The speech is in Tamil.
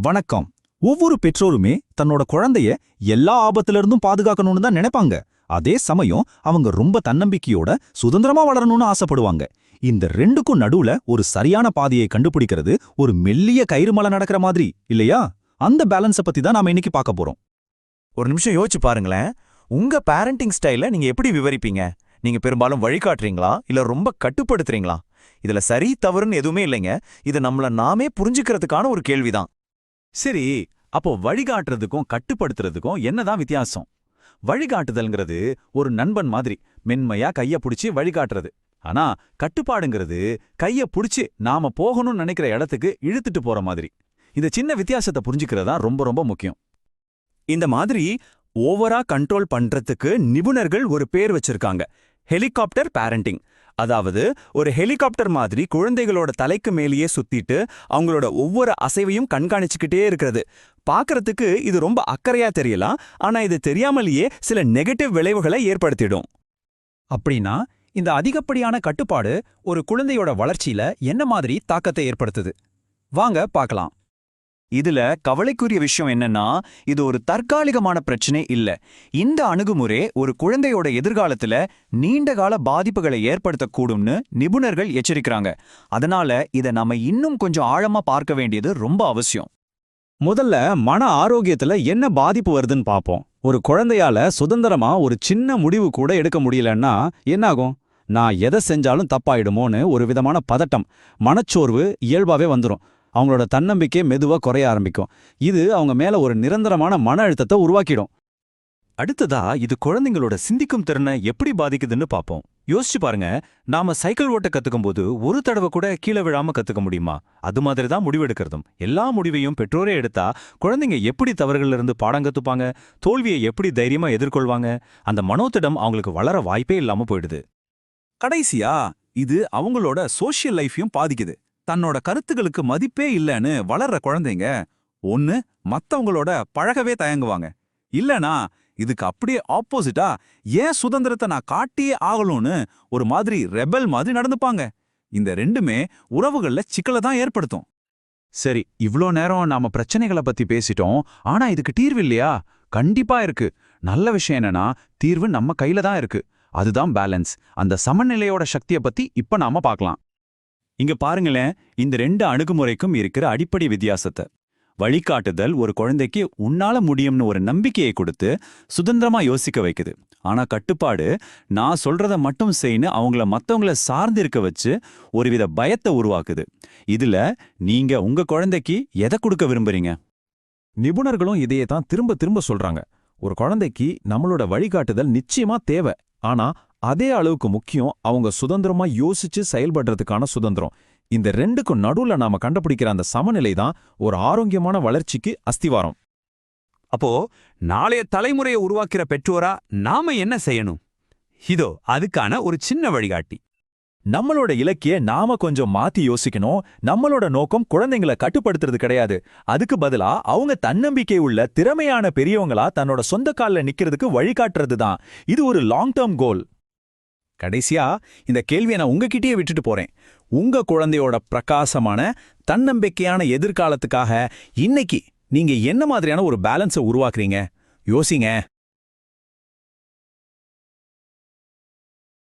வணக்கம். ஒவ்வொரு பெற்றோருமே தன்னோட குழந்தைய எல்லா ஆபத்திலிருந்தும் பாதுகாக்கணும்னு தான் நினைப்பாங்க. அதே சமயம் அவங்க ரொம்ப தன்னம்பிக்கையோட சுதந்திரமா வளரணும்னு ஆசைப்படுவாங்க. இந்த ரெண்டுக்கும் நடுவுல ஒரு சரியான பாதையை கண்டுபிடிக்கிறது ஒரு மெல்லிய கயிறு மலை நடக்கிற மாதிரி இல்லையா? அந்த பேலன்ஸை பத்தி தான் நாம இன்னைக்கு பார்க்க போறோம். ஒரு நிமிஷம் யோசிச்சு பாருங்களேன். உங்க பேரண்டிங் ஸ்டைல நீங்க எப்படி விவரிப்பீங்க? நீங்க பெரும்பாலும் வழிகாட்டுறீங்களா இல்ல ரொம்ப கட்டுப்படுத்துறீங்களா? இதுல சரி தவறுன்னு எதுவுமே இல்லைங்க. இது நம்மள நாமே புரிஞ்சுக்கிறதுக்கான ஒரு கேள்விதான். சரி, அப்போ வழிகாட்டுறதுக்கும் கட்டுப்படுத்துறதுக்கும் என்னதான் வித்தியாசம்? வழிகாட்டுதல்ங்கிறது ஒரு நண்பன் மாதிரி மென்மையா கைய புடிச்சு வழிகாட்டுறது. ஆனா கட்டுப்பாடுங்கிறது கைய புடிச்சு நாம போகணும்னு நினைக்கிற இடத்துக்கு இழுத்துட்டு போற மாதிரி. இந்த சின்ன வித்தியாசத்தை புரிஞ்சுக்கிறதா ரொம்ப ரொம்ப முக்கியம். இந்த மாதிரி ஓவரா கண்ட்ரோல் பண்றதுக்கு நிபுணர்கள் ஒரு பேர் வச்சிருக்காங்க, ஹெலிகாப்டர் பேரண்டிங். அதாவது ஒரு ஹெலிகாப்டர் மாதிரி குழந்தைகளோட தலைக்கு மேலேயே சுத்திட்டு அவங்களோட ஒவ்வொரு அசைவையும் கண்காணிச்சுக்கிட்டே இருக்கிறது. பார்க்கறதுக்கு இது ரொம்ப அக்கறையா தெரியலாம், ஆனா இது தெரியாமலேயே சில நெகட்டிவ் விளைவுகளை ஏற்படுத்திடும். அப்படின்னா இந்த அதிகப்படியான கட்டுப்பாடு ஒரு குழந்தையோட வளர்ச்சியில என்ன மாதிரி தாக்கத்தை ஏற்படுத்துது? வாங்க பார்க்கலாம். இதுல கவலைக்குரிய விஷயம் என்னன்னா, இது ஒரு தற்காலிகமான பிரச்சனை இல்ல. இந்த அணுகுமுறை ஒரு குழந்தையோட எதிர்காலத்துல நீண்டகால பாதிப்புகளை ஏற்படுத்தக்கூடும்னு நிபுணர்கள் எச்சரிக்கிறாங்க. அதனால இதை நாம இன்னும் கொஞ்சம் ஆழமா பார்க்க வேண்டியது ரொம்ப அவசியம். முதல்ல மன ஆரோக்கியத்துல என்ன பாதிப்பு வருதுன்னு பாப்போம். ஒரு குழந்தையால சுதந்திரமா ஒரு சின்ன முடிவு கூட எடுக்க முடியலன்னா என்னாகும்? நான் எதை செஞ்சாலும் தப்பாயிடுமோன்னு ஒரு விதமான பதட்டம், மனச்சோர்வு இயல்பாவே வந்துடும். அவங்களோட தன்னம்பிக்கை மெதுவா குறைய ஆரம்பிக்கும். இது அவங்க மேல ஒரு நிரந்தரமான மன அழுத்தத்தை உருவாக்கிடும். அடுத்ததா இது குழந்தைங்களோட சிந்திக்கும் திறனை எப்படி பாதிக்குதுன்னு பாப்போம். யோசிச்சு பாருங்க, நாம சைக்கிள் ஓட்ட கத்துக்கும் போது ஒரு தடவை கூட கீழே விழாம கத்துக்க முடியுமா? அது மாதிரி தான் முடிவெடுக்கிறதும். எல்லா முடிவையும் பெற்றோரே எடுத்தா குழந்தைங்க எப்படி தவறுகள்ல இருந்து பாடம் கத்துப்பாங்க? தோல்வியை எப்படி தைரியமா எதிர்கொள்வாங்க? அந்த மனோத்திடம் அவங்களுக்கு வளர வாய்ப்பே இல்லாம போயிடுது. கடைசியா இது அவங்களோட சோஷியல் லைஃபையும் பாதிக்குது. தன்னோட கருத்துகளுக்கு மதிப்பே இல்லைன்னு வளர்ற குழந்தைங்க ஒன்னு மத்தவங்களோட பழகவே தயங்குவாங்க, இல்லனா இதுக்கு அப்படியே ஆப்போசிட்டா ஏன் சுதந்திரத்தை நான் காட்டியே ஆகணும்னு ஒரு மாதிரி ரெபல் மாதிரி நடந்துப்பாங்க. இந்த ரெண்டுமே உறவுகள்ல சிக்கலை தான் ஏற்படுத்தும். சரி, இவ்ளோ நேரம் நாம பிரச்சனைகளை பத்தி பேசிட்டோம். ஆனா இதுக்கு தீர்வு இல்லையா? கண்டிப்பா இருக்கு. நல்ல விஷயம் என்னன்னா, தீர்வு நம்ம கையில தான் இருக்கு. அதுதான் பேலன்ஸ். அந்த சமநிலையோட சக்தியை பத்தி இப்ப நாம பார்க்கலாம். இங்க பாருங்களேன், இந்த ரெண்டு அணுகுமுறைக்கும் இருக்கிற அடிப்படை வித்தியாசத்தை. வழிகாட்டுதல் ஒரு குழந்தைக்கு உன்னால முடியும்னு ஒரு நம்பிக்கையை கொடுத்து சுதந்திரமா யோசிக்க வைக்குது. ஆனா கட்டுப்பாடு நான் சொல்றத மட்டும் செய்யு அவங்கள மத்தவங்கள சார்ந்து இருக்க வச்சு ஒருவித பயத்தை உருவாக்குது. இதுல நீங்க உங்க குழந்தைக்கு எதை கொடுக்க விரும்புறீங்க? நிபுணர்களும் இதையே தான் திரும்ப திரும்ப சொல்றாங்க. ஒரு குழந்தைக்கு நம்மளோட வழிகாட்டுதல் நிச்சயமா தேவை. ஆனா அதே அளவுக்கு முக்கியம் அவங்க சுதந்திரமா யோசிச்சு செயல்படுறதுக்கான சுதந்திரம். இந்த ரெண்டுக்கும் நடுவுல நாம கண்டுபிடிக்கிற அந்த சமநிலை தான் ஒரு ஆரோக்கியமான வளர்ச்சிக்கு அஸ்திவாரம். அப்போ நாளைய தலைமுறையை உருவாக்கிற பெற்றோரா நாம என்ன செய்யணும்? இதோ அதுக்கான ஒரு சின்ன வழிகாட்டி. நம்மளோட இலக்கிய நாம கொஞ்சம் மாத்தி யோசிக்கணும். நம்மளோட நோக்கம் குழந்தைங்களை கட்டுப்படுத்துறது கிடையாது. அதுக்கு பதிலா அவங்க தன்னம்பிக்கை உள்ள திறமையான பெரியவங்களா தன்னோட சொந்த கால்ல நிக்கிறதுக்கு வழிகாட்டுறது தான். இது ஒரு லாங் டேர்ம் கோல். கடைசியா இந்த கேள்வியை நான் உங்ககிட்டயே விட்டுட்டு போறேன். உங்க குழந்தையோட பிரகாசமான தன்னம்பிக்கையான எதிர்காலத்துக்காக இன்னைக்கு நீங்க என்ன மாதிரியான ஒரு பேலன்ஸை உருவாக்குறீங்க? யோசிங்க.